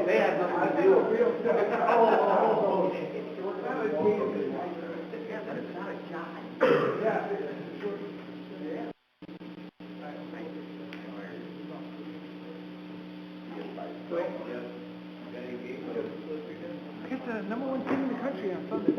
They have nothing to do with it. Yeah, but it's not a job. Yeah. I guess the #1 team in the country on Sunday.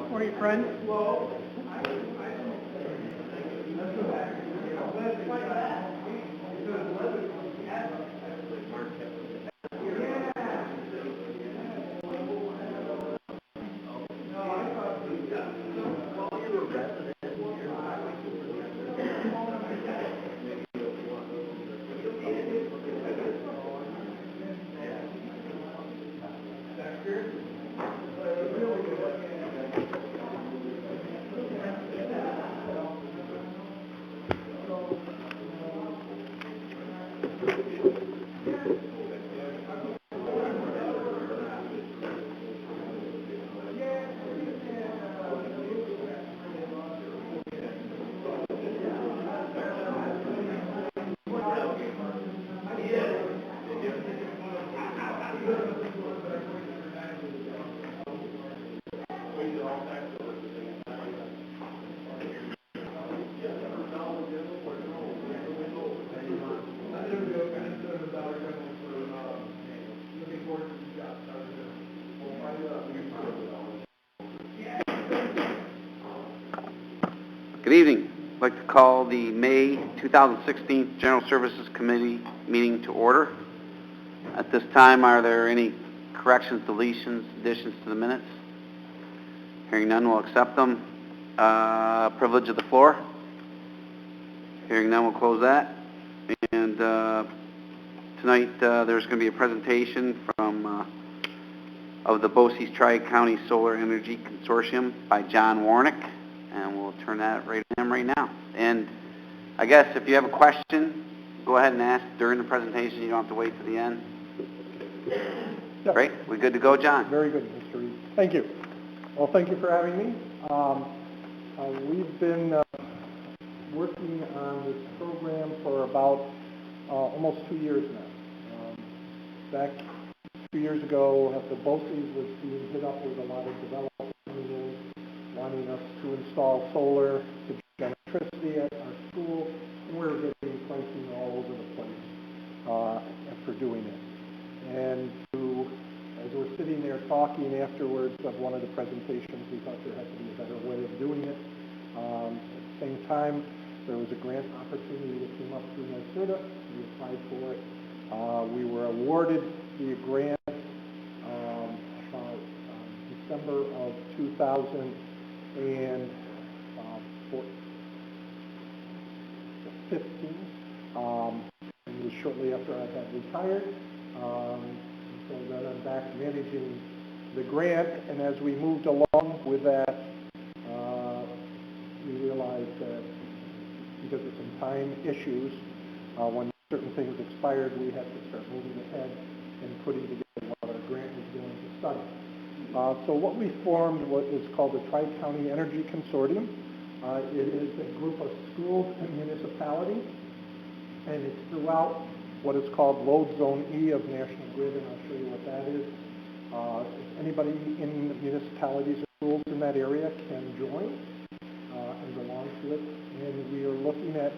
Morning, friend. Good evening. I'd like to call the May 2016 General Services Committee meeting to order. At this time, are there any corrections, deletions, additions to the minutes? Hearing none, we'll accept them. Privilege of the floor. Hearing none, we'll close that. And tonight, there's going to be a presentation from of the BOCES Tri-County Solar Energy Consortium by John Warnick, and we'll turn that right to him right now. And I guess if you have a question, go ahead and ask during the presentation. You don't have to wait to the end. Yep. Great. We good to go, John? Very good, Mr. Reed. Thank you. Well, thank you for having me. We've been working on this program for about almost 2 years now. Back 2 years ago, the BOCES was being hit up with a lot of developers coming in, wanting us to install solar to generate electricity at our school, and we were getting pricing all over the place for doing it. And as we're sitting there talking afterwards of one of the presentations, we thought there had to be a better way of doing it. At the same time, there was a grant opportunity that came up through NYSERDA. We applied for it. We were awarded the grant about December of 2015. It was shortly after I had retired. So then I'm back managing the grant, and as we moved along with that, we realized that because of some time issues, when certain things expired, we had to start moving ahead and putting together what our grant was going to study. So what we formed what is called the Tri-County Energy Consortium. It is a group of schools and municipalities, and it's throughout what is called Load Zone E of National Grid, and I'll show you what that is. Anybody in the municipalities or schools in that area can join and belong to it. And we are looking at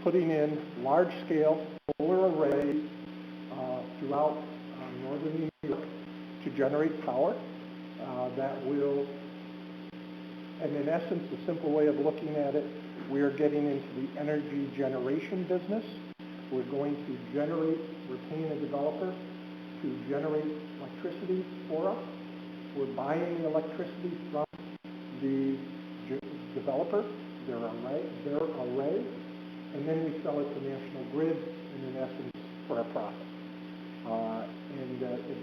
putting in large-scale solar arrays throughout northern New York to generate power that will, and in essence, the simple way of looking at it, we are getting into the energy generation business. We're going to generate, we're paying a developer to generate electricity for us. We're buying the electricity from the developer, their array, and then we sell it to National Grid, and in essence, for a profit.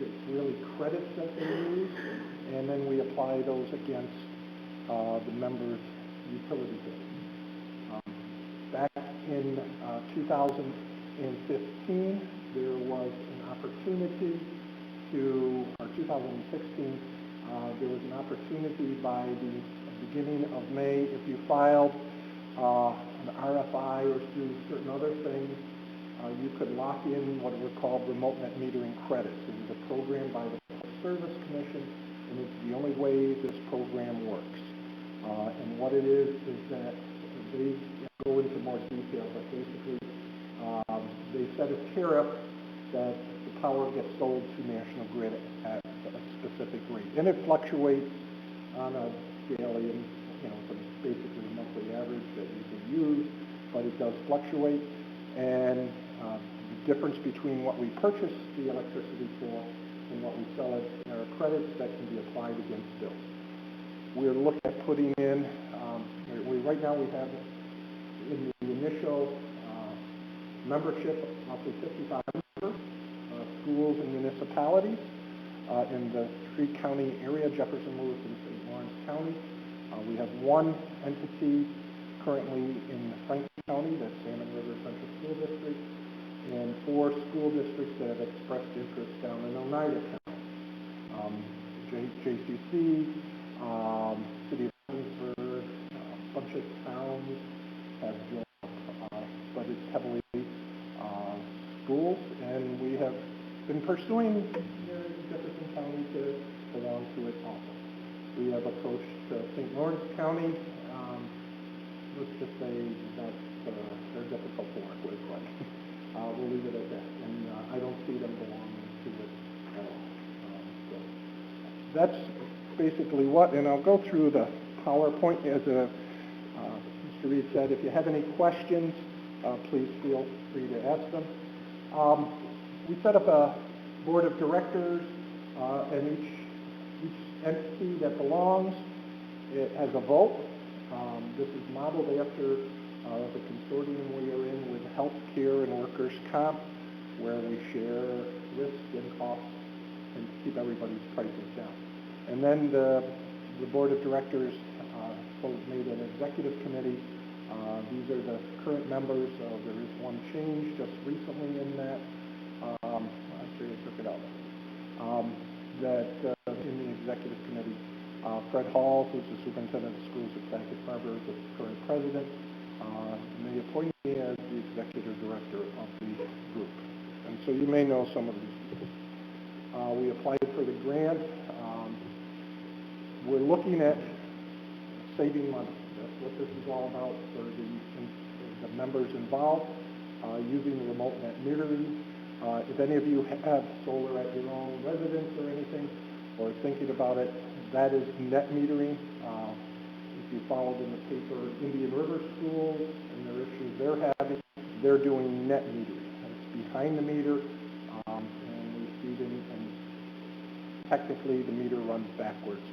It's really credits that they use, and then we apply those against the members' utility bills. Back in 2015, there was an opportunity to, or 2016, there was an opportunity by the beginning of May, if you filed an RFI or through certain other things, you could lock in what were called remote net metering credits. It was a program by the Public Service Commission, and it's the only way this program works. And what it is that they go into more detail, but basically they set a tariff that the power gets sold to National Grid at a specific rate. And it fluctuates on a daily, and it's basically a monthly average that you can use, but it does fluctuate. And the difference between what we purchase the electricity for and what we sell it are credits that can be applied against bills. We're looking at putting in, right now we have in the initial membership roughly 55 schools and municipalities in the three-county area, Jefferson, Lewis, and St. Lawrence County. We have one entity currently in Franklin County, that's Salmon River Central School District, and 4 school districts that have expressed interest down in Oneida County. JCC, City of Williamsburg, a bunch of towns have joined, but it's heavily schools, and we have been pursuing Jefferson County to belong to it also. We have approached St. Lawrence County. Let's just say that they're difficult to work with, but we'll leave it at that. And I don't see them belonging to it at all. So that's basically what, and I'll go through the PowerPoint as Mr. Reed said. If you have any questions, please feel free to ask them. We set up a board of directors, and each entity that belongs, it has a vote. This is modeled after the consortium we are in with healthcare and workers' comp, where we share risk and costs and keep everybody's prices down. And then the board of directors made an executive committee. These are the current members. There is one change just recently in that. Actually, I took it out. In the executive committee, Fred Hall, who's the superintendent of schools at Sackett Harbor, is the current president, and they appointed me as the executive director of the group. And so you may know some of these people. We applied for the grant. We're looking at saving money. That's what this is all about for the members involved, using remote net metering. If any of you have solar at your own residence or anything, or thinking about it, that is net metering. If you followed in the paper, Indian River schools and their issues they're having, they're doing net metering. It's behind the meter, and we feed in, and technically the meter runs backwards.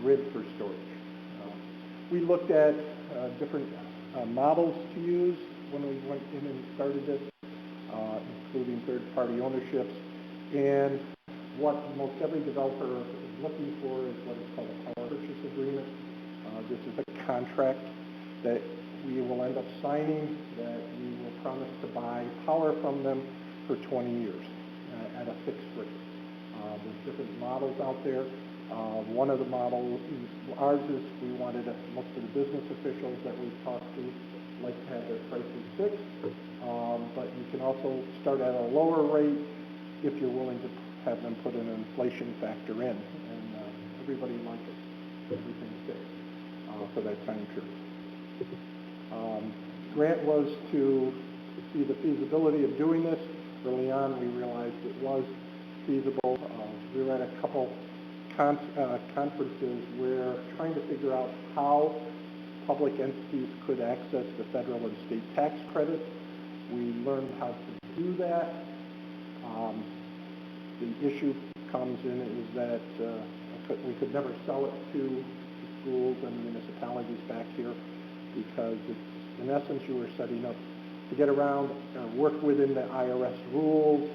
grid for storage. We looked at different models to use when we went in and started this, including third-party ownerships. And what most every developer is looking for is what is called a power purchase agreement. This is a contract that we will end up signing that we will promise to buy power from them for 20 years at a fixed rate. There's different models out there. One of the models, ours is, we wanted most of the business officials that we've talked to like to have their prices fixed, but you can also start at a lower rate if you're willing to have them put an inflation factor in, and everybody likes it. Everything's fixed for that time period. Grant was to see the feasibility of doing this. Early on, we realized it was feasible. We were at a couple conferences where trying to figure out how public entities could access the federal and state tax credits. We learned how to do that. The issue comes in is that we could never sell it to schools and municipalities back here because it's, in essence, you were setting up to get around work within the IRS rules.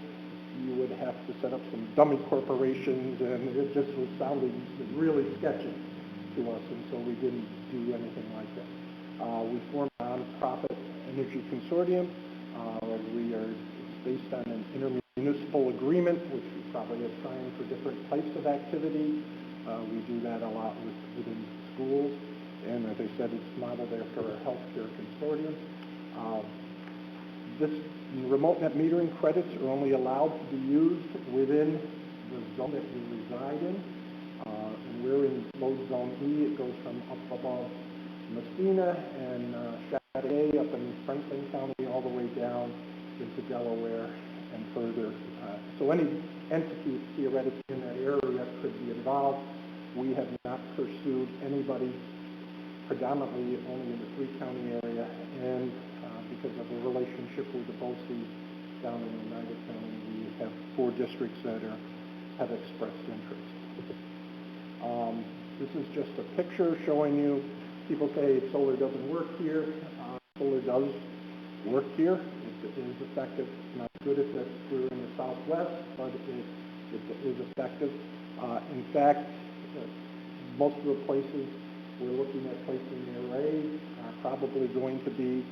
You would have to set up some dummy corporations, and it just was sounding really sketchy to us, and so we didn't do anything like that. We formed a nonprofit energy consortium. It's based on an intermunicipal agreement, which we probably have signed for different types of activity. We do that a lot within schools, and as I said, it's modeled after a healthcare consortium. This remote net metering credits are only allowed to be used within the zone that we reside in. And we're in load zone E. It goes from up above Messina and Chateauguay up in Franklin County all the way down into Delaware and further. So any entity theoretically in that area could be involved. We have not pursued anybody predominantly only in the 3-county area, and because of the relationship with the BOCES down in Oneida County, we have 4 districts that have expressed interest. This is just a picture showing you, people say solar doesn't work here. Solar does work here. It is effective. It's not good if we're in the southwest, but it is effective. In fact, most of the places we're looking at placing the arrays are probably going to be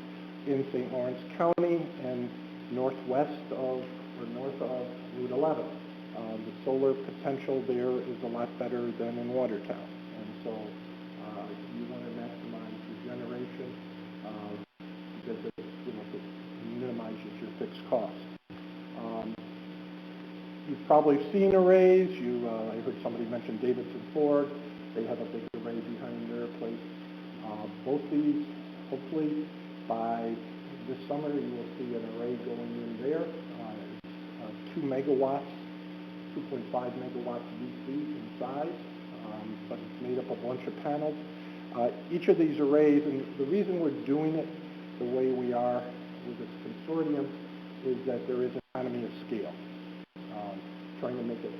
in St. Lawrence County and north of Route 11. The solar potential there is a lot better than in Watertown, and so you want to maximize your generation because it minimizes your fixed cost. You've probably seen arrays. I heard somebody mention Davidson Ford. They have a big array behind their place. Both these, hopefully, by this summer, you will see an array going in there. It's 2 megawatts, 2.5 megawatts DC in size, but it's made up of a bunch of panels. Each of these arrays, and the reason we're doing it the way we are with this consortium is that there is economy of scale, trying to make it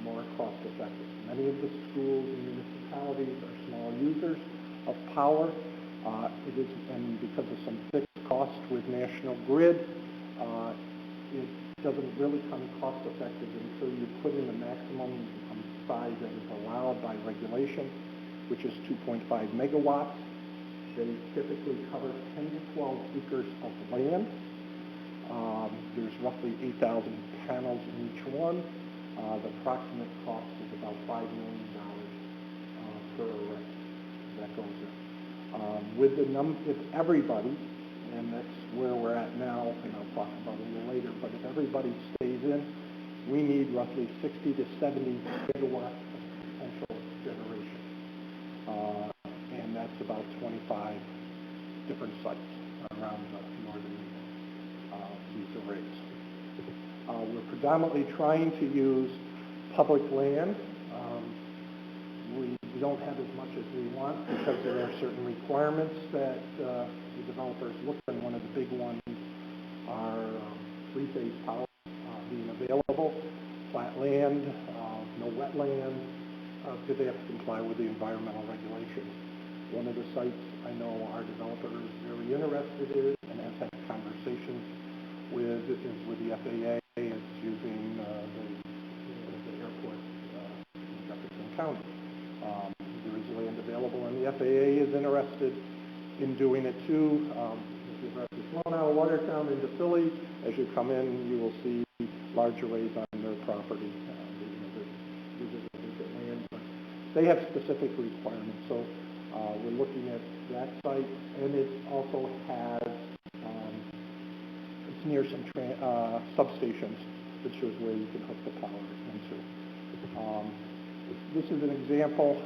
more cost effective. Many of the schools and municipalities are small users of power. And because of some fixed costs with National Grid, it doesn't really come cost effective until you put in the maximum size that is allowed by regulation, which is 2.5 megawatts. They typically cover 10 to 12 acres of land. There's roughly 8,000 panels in each one. The approximate cost is about $5 million per array that goes in. If everybody, and that's where we're at now, and I'll talk about it a little later, but if everybody stays in, we need roughly 60 to 70 gigawatts of potential generation. And that's about 25 different sites around northern these arrays. We're predominantly trying to use public land. We don't have as much as we want because there are certain requirements that the developers look for, and one of the big ones are three-phase power being available, flat land, no wetlands, do they have to comply with the environmental regulations? One of the sites I know our developer is very interested in and has had conversations with is with the FAA. It's using the airport in Jefferson County. There is land available, and the FAA is interested in doing it too. If you've flown out of Watertown into Philly, as you come in, you will see large arrays on their property. Land, but they have specific requirements. So we're looking at that site, and it also has it's near some substations that shows where you can hook the power into. This is an example.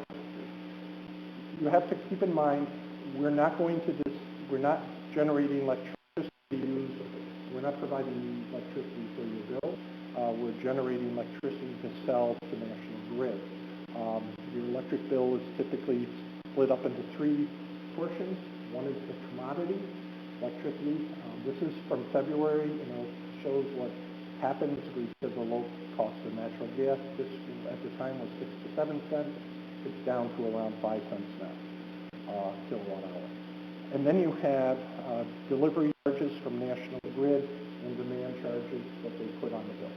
You have to keep in mind we're not generating electricity to use. We're not providing electricity for your bill. We're generating electricity to sell to the National Grid. Your electric bill is typically split up into three portions. One is the commodity, electricity. This is from February, and it shows what happens because of low cost of natural gas. This at the time was 6 to 7 cents. It's down to around 5 cents now, kilowatt hour. And then you have delivery charges from National Grid and demand charges that they put on the bill.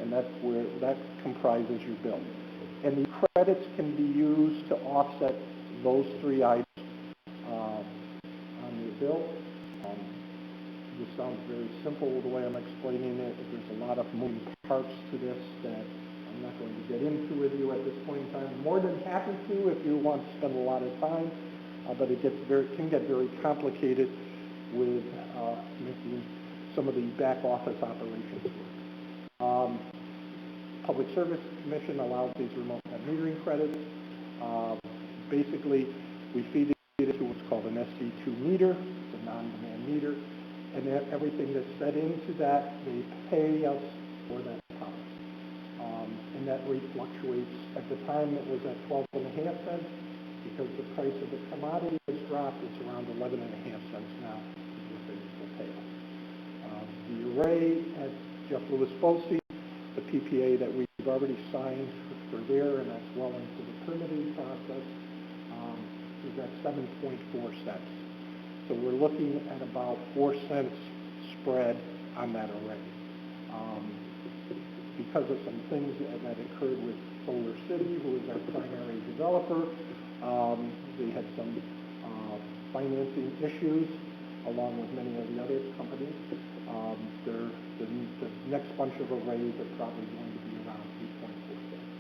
And that comprises your bill. And the credits can be used to offset those three items on your bill. This sounds very simple the way I'm explaining it. There's a lot of moving parts to this that I'm not going to get into with you at this point in time. More than happy to if you want to spend a lot of time, but it can get very complicated with making some of the back office operations work. Public Service Commission allows these remote net metering credits. Basically, we feed it into what's called an SC2 meter. It's a non-demand meter. And everything that's fed into that, they pay us for that power. And that rate fluctuates. At the time, it was at 12.5 cents. Because the price of the commodity has dropped, it's around 11.5 cents now is what they will pay us. The array at Jeff Lewis Bosse, the PPA that we've already signed for there, and that's well into the permitting process, is at 7.4 cents. So we're looking at about 4 cents spread on that array. Because of some things that occurred with Solar City, who is our primary developer, they had some financing issues, along with many of the other companies. The next bunch of arrays are probably going to be around 3.4 cents.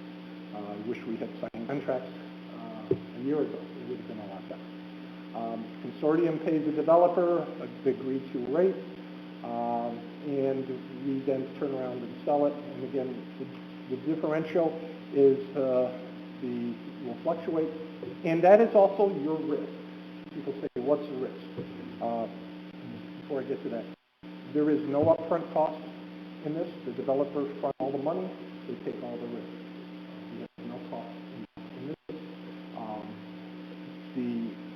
I wish we had signed contracts a year ago. It would have been a lot better. Consortium pays the developer a agreed to rate, and we then turn around and sell it. And again, the differential is will fluctuate, and that is also your risk. People say, what's the risk? Before I get to that, there is no upfront cost in this. The developers fund all the money. They take all the risk. We have no cost in this.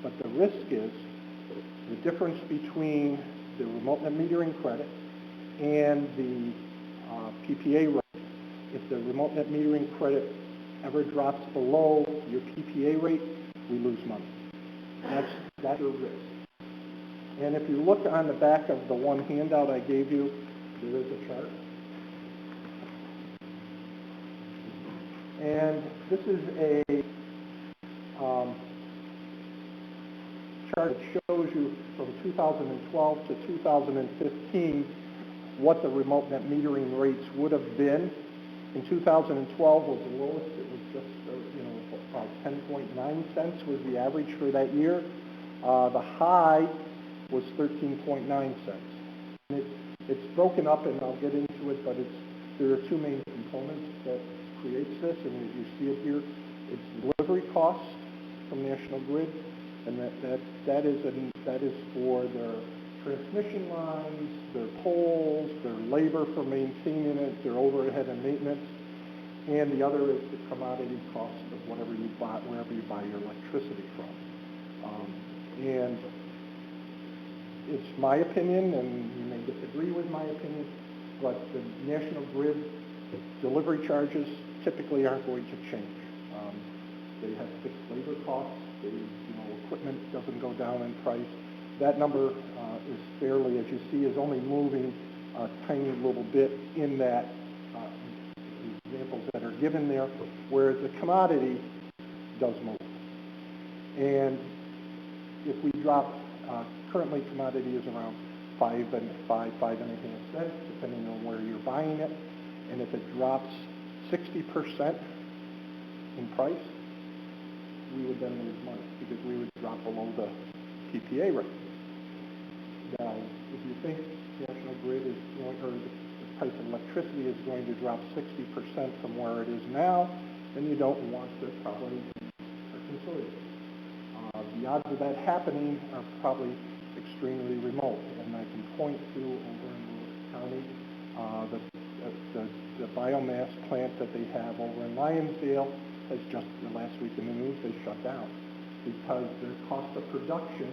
But the risk is the difference between the remote net metering credit and the PPA rate. If the remote net metering credit ever drops below your PPA rate, we lose money. That's your risk. And if you look on the back of the one handout I gave you, there is a chart. And this is a chart that shows you from 2012 to 2015 what the remote net metering rates would have been. In 2012 was the lowest. It was just about 10.9 cents was the average for that year. The high was 13.9 cents. And it's broken up, and I'll get into it, but there are two main components that creates this, and you see it here. It's delivery costs from National Grid, and that is for their transmission lines, their poles, their labor for maintaining it, their overhead and maintenance, and the other is the commodity cost of whatever you buy, wherever you buy your electricity from. And it's my opinion, and you may disagree with my opinion, but the National Grid delivery charges typically aren't going to change. They have fixed labor costs. Equipment doesn't go down in price. That number is fairly, as you see, is only moving a tiny little bit in that examples that are given there, whereas the commodity does move. And if we drop, currently commodity is around 5.5 cents, depending on where you're buying it. And if it drops 60% in price, we would then lose money because we would drop below the PPA rate. Now, if you think National Grid is going, or the price of electricity is going to drop 60% from where it is now, then you don't want to probably consider it. The odds of that happening are probably extremely remote, and I can point to over in Lewis County, the biomass plant that they have over in Lionsdale has just the last week in the news they shut down because their cost of production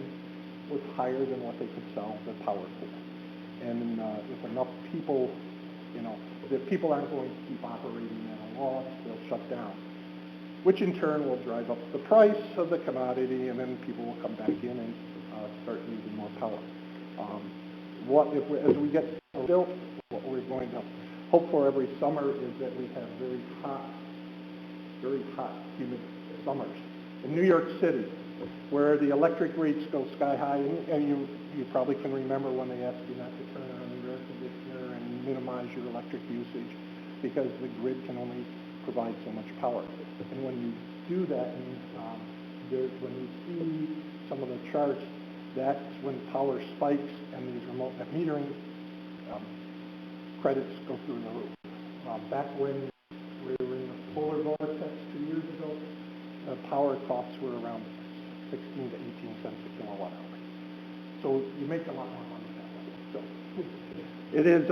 was higher than what they could sell the power for. And if enough people, if people aren't going to keep operating at a loss, they'll shut down, which in turn will drive up the price of the commodity, and then people will come back in and start using more power. As we get built, what we're going to hope for every summer is that we have very hot, humid summers. In New York City, where the electric rates go sky high, and you probably can remember when they asked you not to turn on the air conditioner and minimize your electric usage because the grid can only provide so much power. And when you do that, when you see some of the charts, that's when power spikes and these remote net metering credits go through the roof. Back when we were in the polar vortex 2 years ago, power costs were around 16 to 18 cents a kilowatt hour. So you make a lot more money that way. So it is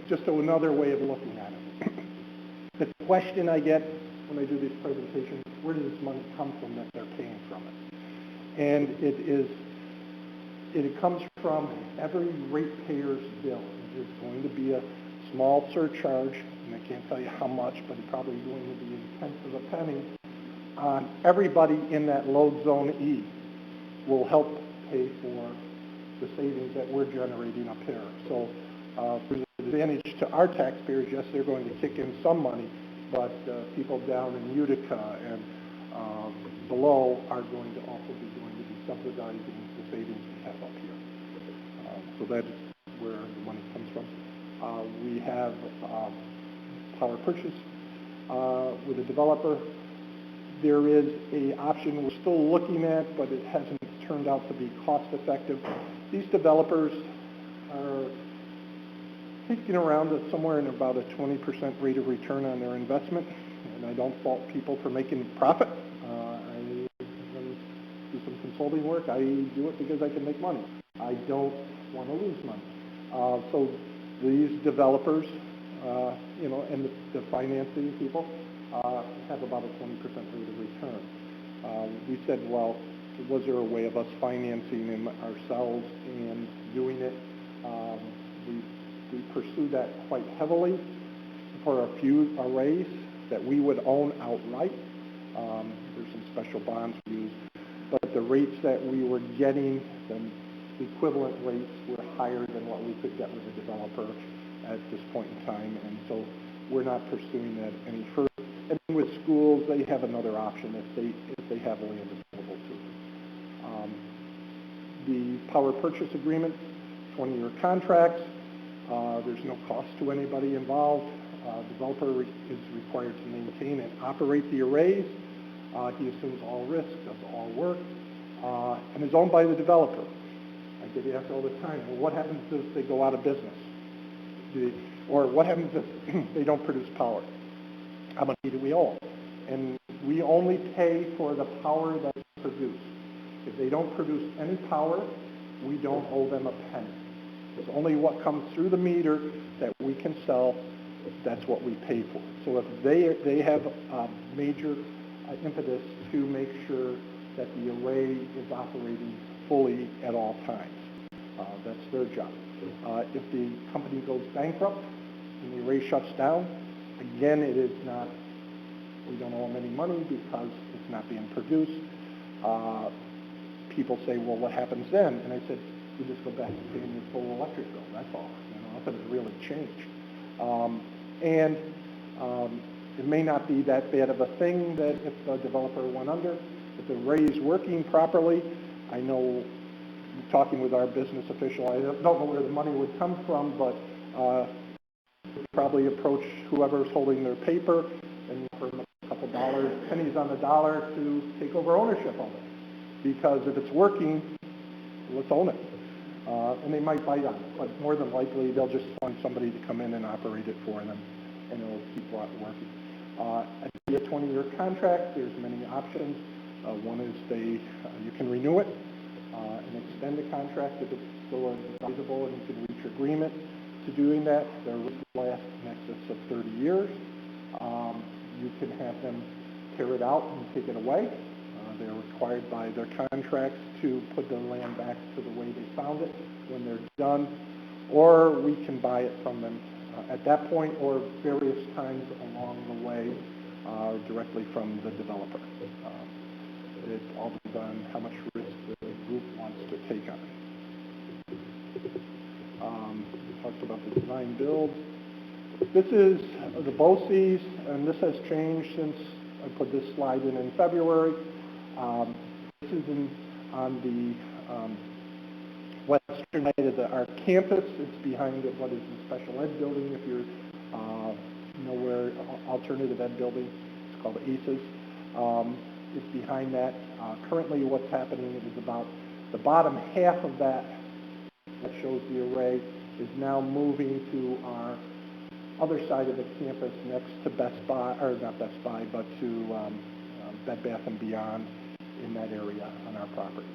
just another way of looking at it. The question I get when I do these presentations, where does this money come from that they're paying from it? And it comes from every ratepayer's bill. There's going to be a small surcharge, and I can't tell you how much, but it's probably going to be a tenth of a penny on everybody in that load zone E will help pay for the savings that we're generating up here. So there's an advantage to our taxpayers. Yes, they're going to kick in some money, but people down in Utica and below are going to also be subsidizing the savings we have up here. So that is where the money comes from. We have power purchase with a developer. There is an option we're still looking at, but it hasn't turned out to be cost effective. These developers are thinking around at somewhere in about a 20% rate of return on their investment, and I don't fault people for making profit. I do some consulting work. I do it because I can make money. I don't want to lose money. So these developers, and the financing people have about a 20% rate of return. We said, well, was there a way of us financing them ourselves and doing it? We pursued that quite heavily for a few arrays that we would own outright. There's some special bonds we use, but the rates that we were getting, the equivalent rates were higher than what we could get with a developer at this point in time, and so we're not pursuing that any further. And with schools, they have another option if they have land available to them. The power purchase agreement, 20-year contracts. There's no cost to anybody involved. Developer is required to maintain and operate the arrays. He assumes all risk, does all work, and is owned by the developer. I get asked all the time, well, what happens if they go out of business? Or what happens if they don't produce power? How much do we owe? And we only pay for the power that they produce. If they don't produce any power, we don't owe them a penny. It's only what comes through the meter that we can sell. That's what we pay for. So if they have a major impetus to make sure that the array is operating fully at all times. That's their job. If the company goes bankrupt and the array shuts down, again, it is not, we don't owe them any money because it's not being produced. People say, well, what happens then? And I said, you just go back to paying your full electric bill, that's all. Nothing's really changed. It may not be that bad of a thing that if the developer went under, if the array is working properly. I know, talking with our business official, I don't know where the money would come from, but probably approach whoever's holding their paper and offer them a couple dollars, pennies on the dollar to take over ownership of it. Because if it's working, let's own it. And they might bite on it, but more than likely they'll just find somebody to come in and operate it for them, and it'll keep working. At a 20-year contract, there's many options. One is you can renew it and extend the contract if it's still advisable and you can reach agreement to doing that. Their risk lasts in excess of 30 years. You can have them tear it out and take it away. They're required by their contracts to put the land back to the way they found it when they're done, or we can buy it from them at that point or various times along the way directly from the developer. It all depends on how much risk the group wants to take on. We talked about the design build. This is the BOCES, and this has changed since I put this slide in February. This is on the western side of our campus. It's behind what is the special ed building, if you know where alternative ed building. It's called ACES. It's behind that. Currently what's happening is about the bottom half of that shows the array is now moving to our other side of the campus next to Best Buy, or not Best Buy, but to Bed Bath & Beyond in that area on our property,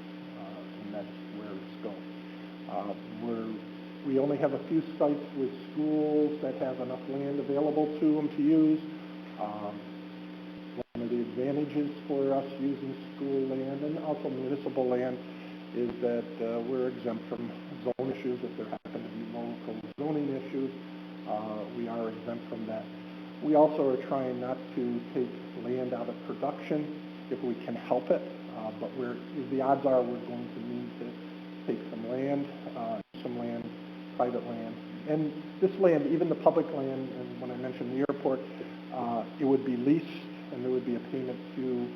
and that's where it's going. We only have a few sites with schools that have enough land available to them to use. One of the advantages for us using school land and also municipal land is that we're exempt from zone issues. If there happen to be local zoning issues, we are exempt from that. We also are trying not to take land out of production if we can help it, but the odds are we're going to need to take some land, private land. And this land, even the public land, and when I mentioned the airport, it would be leased and there would be a payment to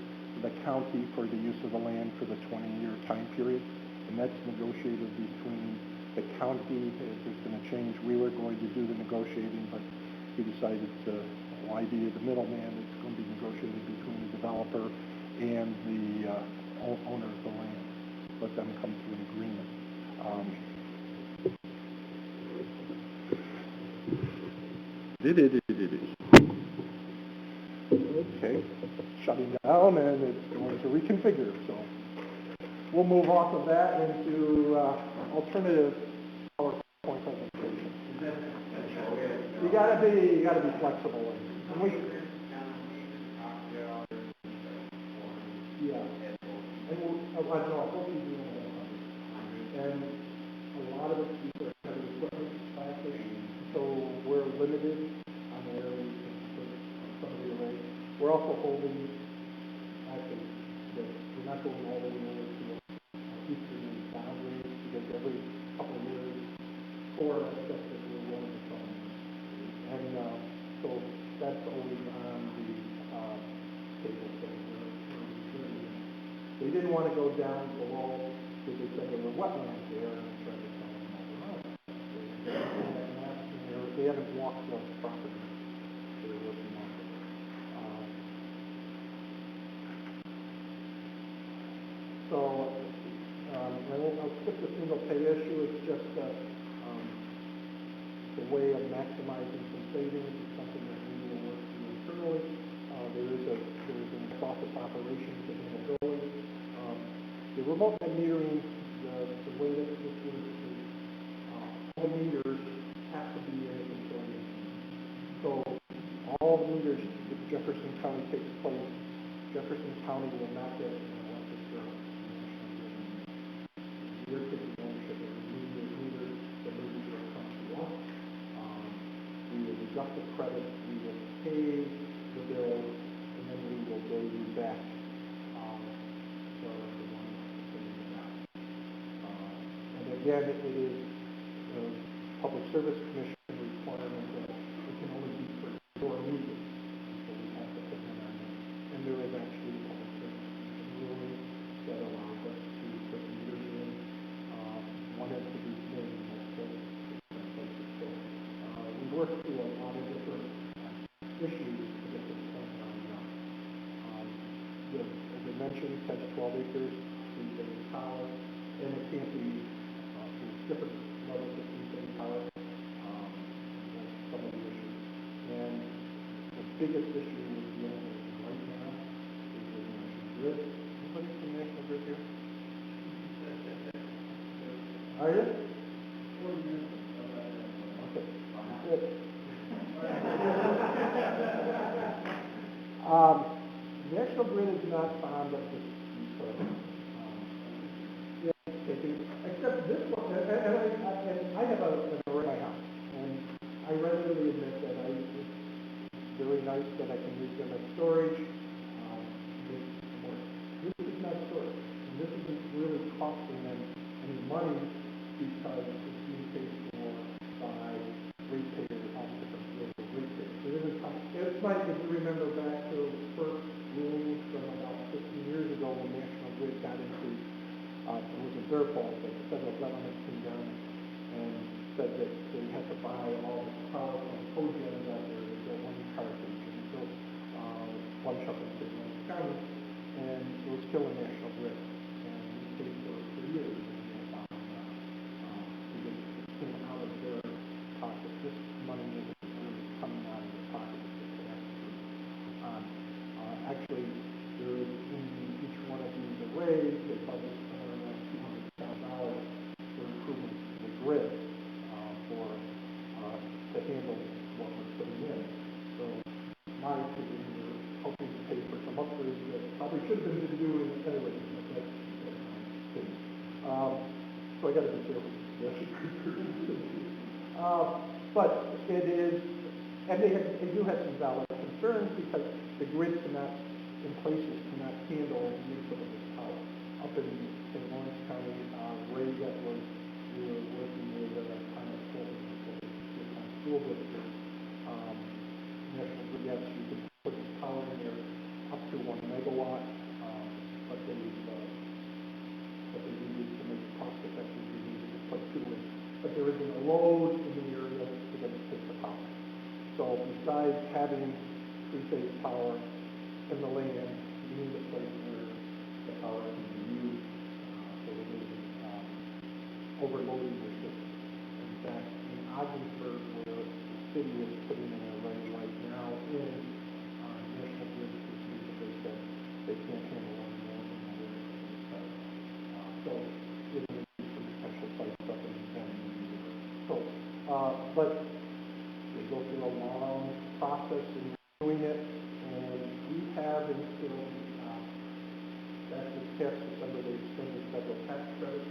the county for the use of the land for the 20-year time period. And that's negotiated between the county. If there's been a change, we were going to do the negotiating, but we decided to, why be the middleman? It's going to be negotiated between the developer and the owner of the land. Let them come to an agreement. Okay, shutting down, and it's going to reconfigure. So we'll move off of that into alternative PowerPoint presentation. You gotta be flexible. And we, yeah. And I don't know, I hope you do that. And a lot of it is heavy equipment classes, so we're limited on where we can put some of the arrays. We're also holding, actually, we're not going all the way over to eastern boundaries because every couple of years, for stuff that we're willing to sell. And so that's always on the table. So they didn't want to go down below because they said there were wetlands there and they tried to tell them all. They haven't walked the property. They're looking at it. So I'll skip the single pay issue. It's just a way of maximizing some savings. It's something that we will work through internally. There is an office operations in the building. The remote metering, the way that this works is all the meters have to be air controlled. So all the meters that Jefferson County takes place, Jefferson County will not get an electric bill. You're taking ownership of the meter, the meters will come to us. We will deduct the credit, we will pay the bill, and then we will bill you back again, it is the Public Service Commission requirement that it can only be for your meeting, so we have to put them on there. And there is actually a Public Service Commission ruling that allows us to put meters in. One entity's name, that's different places. So we work through a lot of different issues to get this point on now. As I mentioned, 10 to 12 acres, 3-phase power, and it can't be there's different levels of 3-phase power. That's some of the issues. And the biggest issue we're dealing with right now is the national grid. Anybody from National Grid here? Are you? Okay. Good. National Grid is not fond of this utility. Except this one, and I have a array in my house, and I readily admit that it's very nice that I can use them as storage. This is not storage, and this isn't really costing them any money because it's being paid for by ratepayers, all different local ratepayers. So it isn't, it's like if you remember back to the first ruling from about 15 years ago when National Grid got into it wasn't their fault, but the federal government came down and said that they had to buy all this power from cogen out there. They built one cartridge and built one shop in St. Louis County, and it was killing National Grid. And we paid for it for years. Because it came out of their pocket. This money isn't really coming out of their pocket. Actually, there is in each one of these arrays, they budget around $200,000 for improvements to the grid to handle what we're putting in. So, in my opinion, we're hoping to pay for some upgrades that probably should have been doing anyway. So I got to be careful. But it is, and they do have some valid concerns because the grid in places cannot handle use of this power. Up in St. Lawrence County, Ray that we were working with kind of school district, National Grid, yes, you can put the power in there up to 1 megawatt, but they needed to make it cost effective, they needed to put 2 in. But there isn't a load in the area to get to take the power. So besides having 3-phase power in the land, you need a place where the power can be used so that it isn't overloading your system. In fact, in Ogdensburg, where the city is putting an array right now in National Grid procedure, they said they can't handle any more than the way it's set. So it needs some special sites up in the county. So, but they go through a long process in doing it, and we have until that's this past December they extended federal tax credits,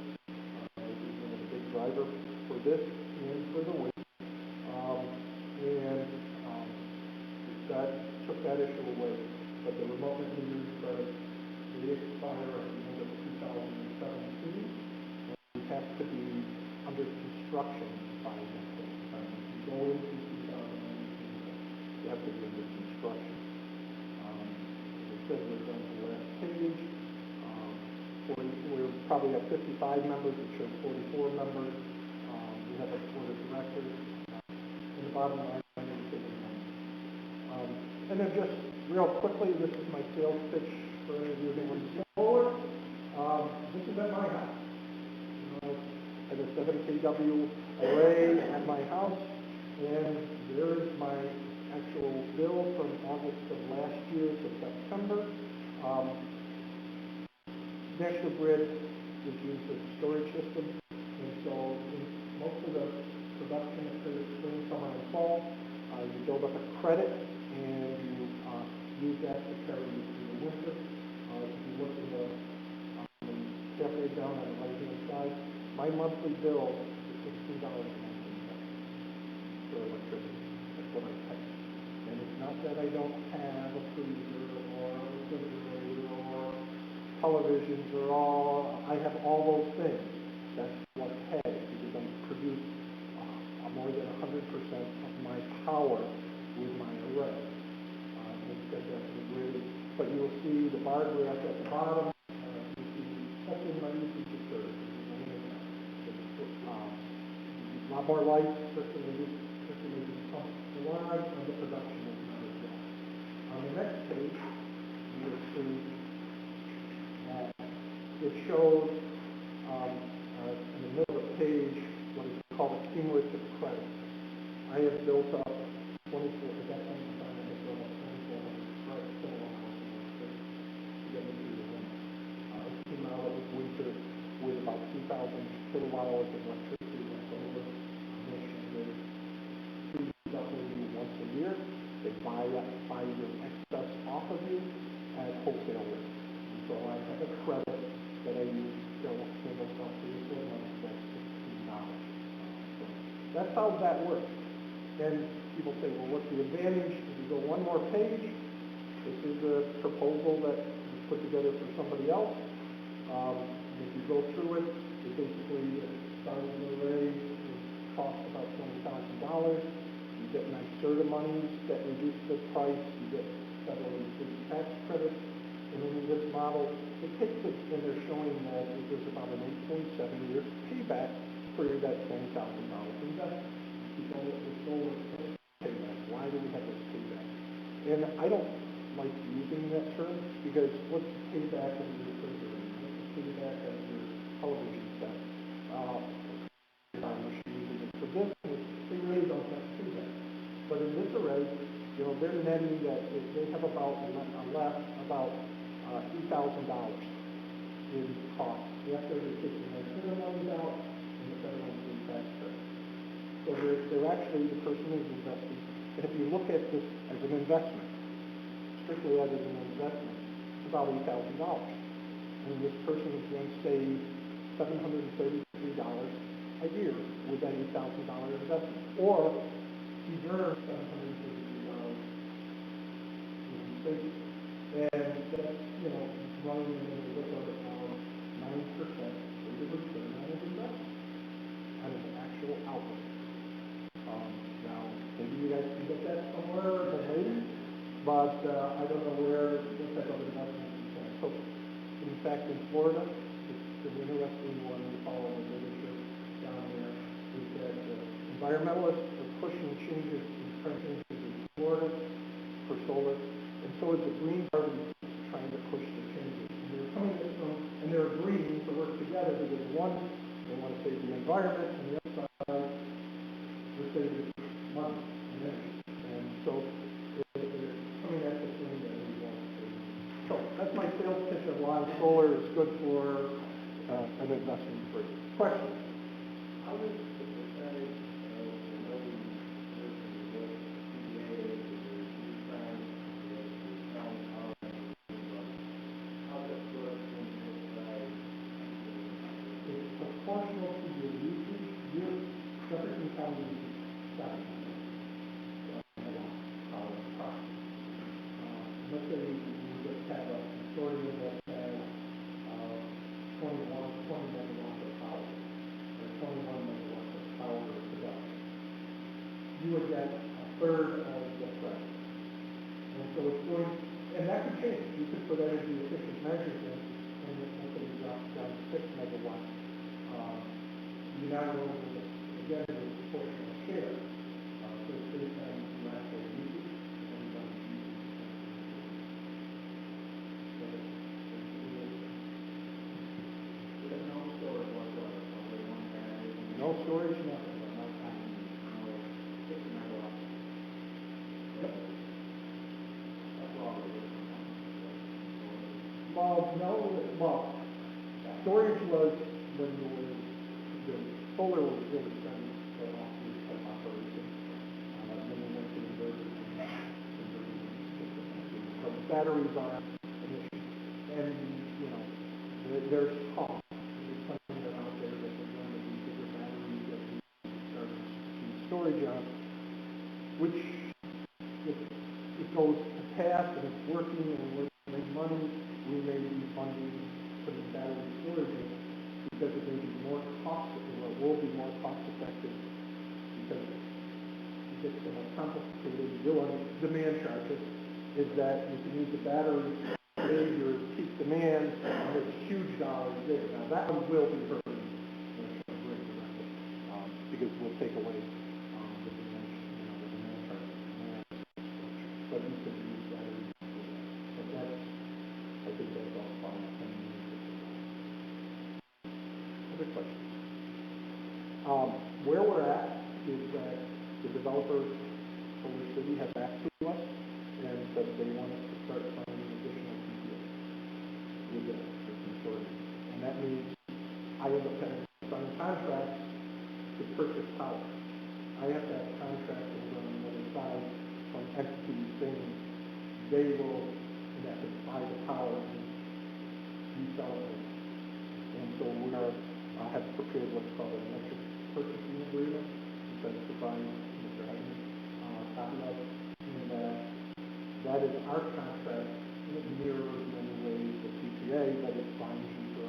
which is one of the big drivers for this and for the wind. That took that issue away. But the remote meters they expire at the end of 2017, and we have to be under construction by that time. If you go into 2019, you have to be under construction. As I said, we're going to the last page. We're probably at 55 members. It shows 44 members. We have a board of directors. And the bottom line is and then just real quickly, this is my sales pitch for using solar. This is at my house. I have a 7 kW array at my house, and there is my actual bill from August of last year to September. National Grid is used as a storage system, and so most of the production occurs spring, summer, and fall. You build up a credit, and you use that to carry you through the winter. If you look at the halfway down on the right-hand side, my monthly bill is $16.19 for electricity. That's what I pay. And it's not that I don't have a freezer or a refrigerator or televisions or I have all those things. That's what I pay. power with my array. Instead of the grid, but you'll see the bar graph at the bottom. You see testing my usage occurs. A lot more light, circulating pump the line, and the production is not as well. On the next page, you will see that it shows in the middle of the page what is called a cumulative credit. I have built up 24, at that point in time, I have built up 2,400 credits to get me through the winter. It came out of this winter with about 2,000 kilowatt hours of electricity left over. They freeze up with you once a year. They buy your excess off of you at wholesale rate. And so I have a credit that I use to pay myself 3 or 4 months. That's $16. So that's how that works. And people say, well, what's the advantage? If you go one more page, this is a proposal that was put together for somebody else. And if you go through it, it basically starts an array, it costs about $20,000. You get NYSERDA monies that reduce the price. You get federal and state tax credits. And in this model, it takes it, and they're showing that there's about an 8.7-year payback for that $20,000 investment. Because the solar payback. Why do we have this payback? And I don't like using that term because what's the payback of your refrigerator? What's the payback of your television set? For this, they really don't have payback. But in this array, they're netting that they have about left about $2,000 in cost after they take the NYSERDA monies out and the federal and state tax credit. So they're actually, the person is investing. And if you look at this as an investment, strictly as an investment, it's about $8,000. And this person is going to save $733 a year with that $8,000 investment. Or he earns $733 in savings. And that's, running in the neighborhood of 9% rate of return on his investment, on his actual outlay. Now, maybe you guys can get that somewhere, but maybe, but I don't know what type of investment you can. So, in fact, in Florida, it's an interesting one we follow in the literature down there, is that environmentalists are pushing changes in Florida for solar, and so is the Green Party trying to push the changes. And they're coming at them, and they're agreeing to work together because one, they want to save the environment, and the other side, we're saving money and energy. And so they're coming at the thing that we want to save. So that's my sales pitch of why solar is good for an investment for you. Questions? How does the percentage of the loading versus what PPA is, it's proportional to your usage. Your Jefferson County uses 7 megawatts power. Let's say you just have a consortium that has 20 megawatts of power, or 21 megawatts of power production. You would get a third of the credit. And so it's going, and that could change. You could put energy efficient measures in, and let's say you drop down to 6 megawatts. You now go into again, the proportional share. So it's based on your actual usage and on usage. no storage whatsoever? No storage, nothing. No time, 6 megawatts. Yep. That's all it is. Well, storage was when the solar was really starting to go off the type operation. Then we went to inverters so batteries are an issue. And, there's talk. There's something that out there that they're going to be bigger batteries that we start to storage on, which if it goes to pass and it's working and we're making money, we may be funding putting battery storage in because it may be more cost, or will be more cost effective because it's a complicated demand charges, is that you can use the battery to save your peak demand, and there's huge dollars there. Now, that one will be hurt because we'll take away the demand, the demand charges. But you can use batteries for that. But that's, I think that's all fine. Other questions? Where we're at is that the developer from the city has back to us and said they want us to start signing additional PPAs with the consortium. And that means I end up having to sign contracts to purchase power. I have to have contracts over on the other side from entities saying they will, in essence, buy the power and resell it. And so we have prepared what's called an electric purchasing agreement, which I provide Mr. Hagan a copy of, and that is our contract. It mirrors in many ways the PPA, but it binds you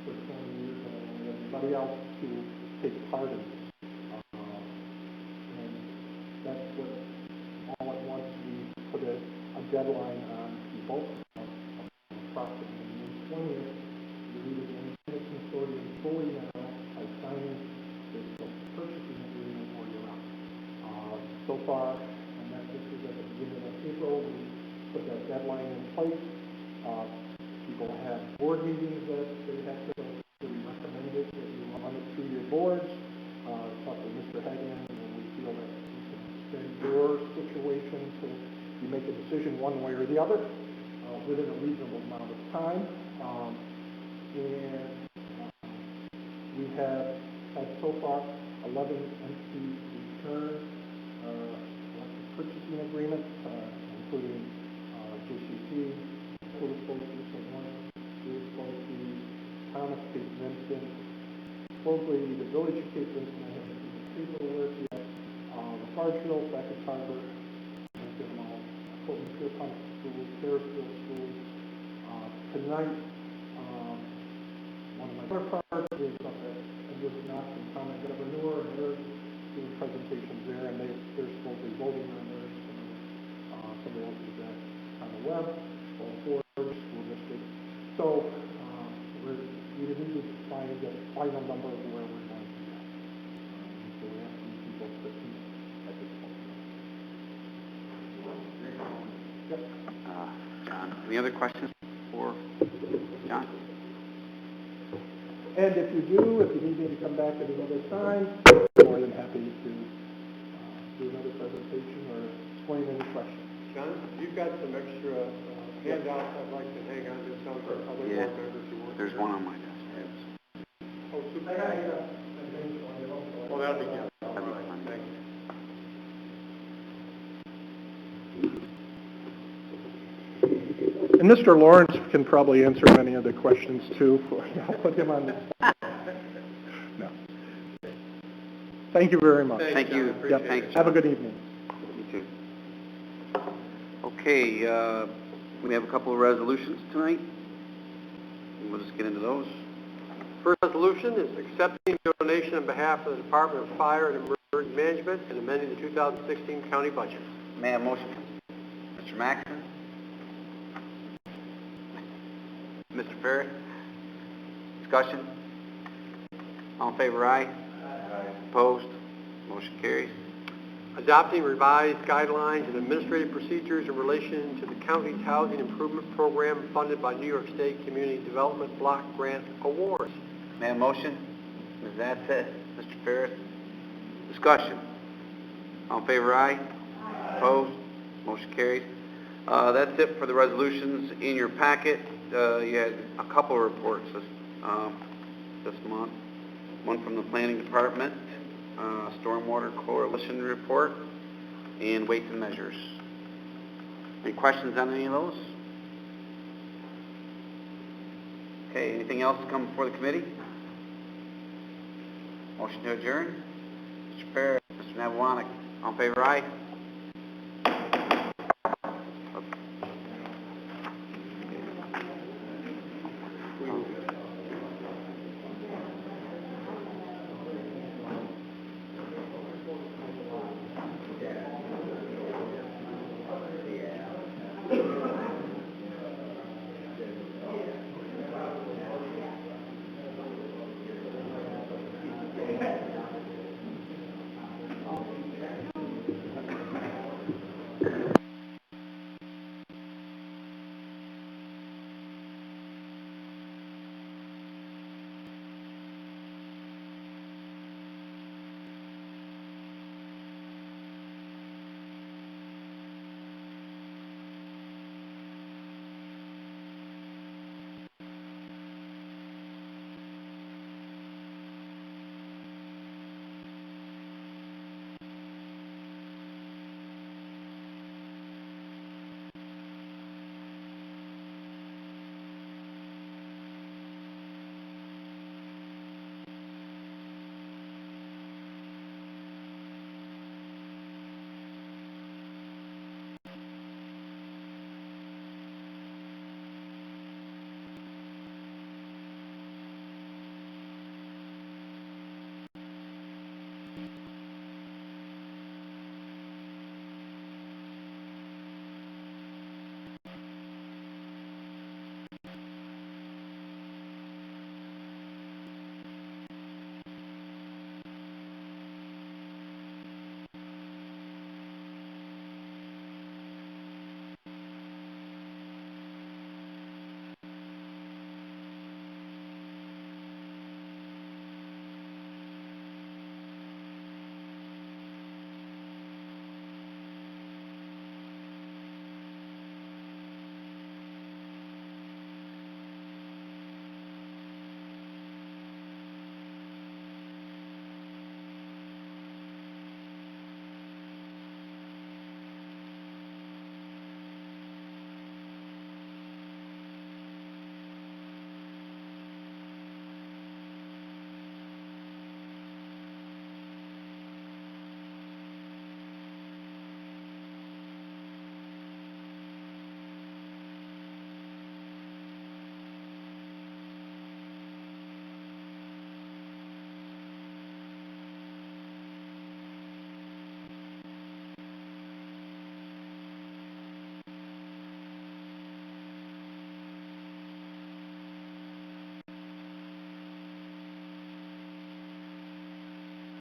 for 20 years and everybody else to take part in this. And that's what, all at once, we put a deadline on people, approximately May 20th, to do the consortium fully now by signing this purchasing agreement or you're out. So far, and this is at the beginning of April, we put that deadline in place. People have board meetings that they have to recommend it that you run it through your boards. Talk with Mr. Hagan, and we feel that we can extend your situation so you make a decision one way or the other within a reasonable amount of time. And we have had so far 11 entities return electric purchasing agreements, including JCC, School Association, St. Lawrence, School Association, Thomas, Cape Vincent, supposedly the Village of Cape Vincent, I haven't seen the paperwork yet, Lafargeville, Sackett Harbor, Colton Pierpont Schools, Harrisville Schools. Tonight, one of my other parts is Edward Knox and Thomas Governor, and they're doing presentations there, and they're supposedly voting on theirs. Somebody else is that on the web, or for school district. So we need to find the final number of where we're going to be at. So we have some people to keep at this point. Yep. John, any other questions for John? And if you need me to come back at another time, I'm more than happy to do another presentation or explain any questions. John, you've got some extra handouts I'd like to hang on to some for other board members who want. There's one on my desk. Oh, super. Well, that'll be good. All right, thank you. And Mr. Lawrence can probably answer many of the questions too. I'll put him on the spot. No. Thank you very much. Thank you. Yep. Thanks, John. Have a good evening. You too. Okay, we have a couple of resolutions tonight. We'll just get into those. First resolution is accepting donation on behalf of the Department of Fire and Emergency Management and amending the 2016 county budget. May I have a motion? Mr. Maxson? Mr. Ferris? Discussion? All in favor, aye? Aye. Opposed? Motion carries. Adopting revised guidelines and administrative procedures in relation to the county's housing improvement program funded by New York State Community Development Block Grant Awards. May I have a motion? Ms. Adsett, Mr. Ferris? Discussion? All in favor, aye? Aye. Opposed? Motion carries. That's it for the resolutions in your packet. You had a couple of reports this month. One from the Planning Department, Stormwater Coalition report, and Weights and Measures. Any questions on any of those? Okay, anything else to come before the committee? Motion to adjourn. Mr. Ferris, Mr. Navawanic, all in favor, aye?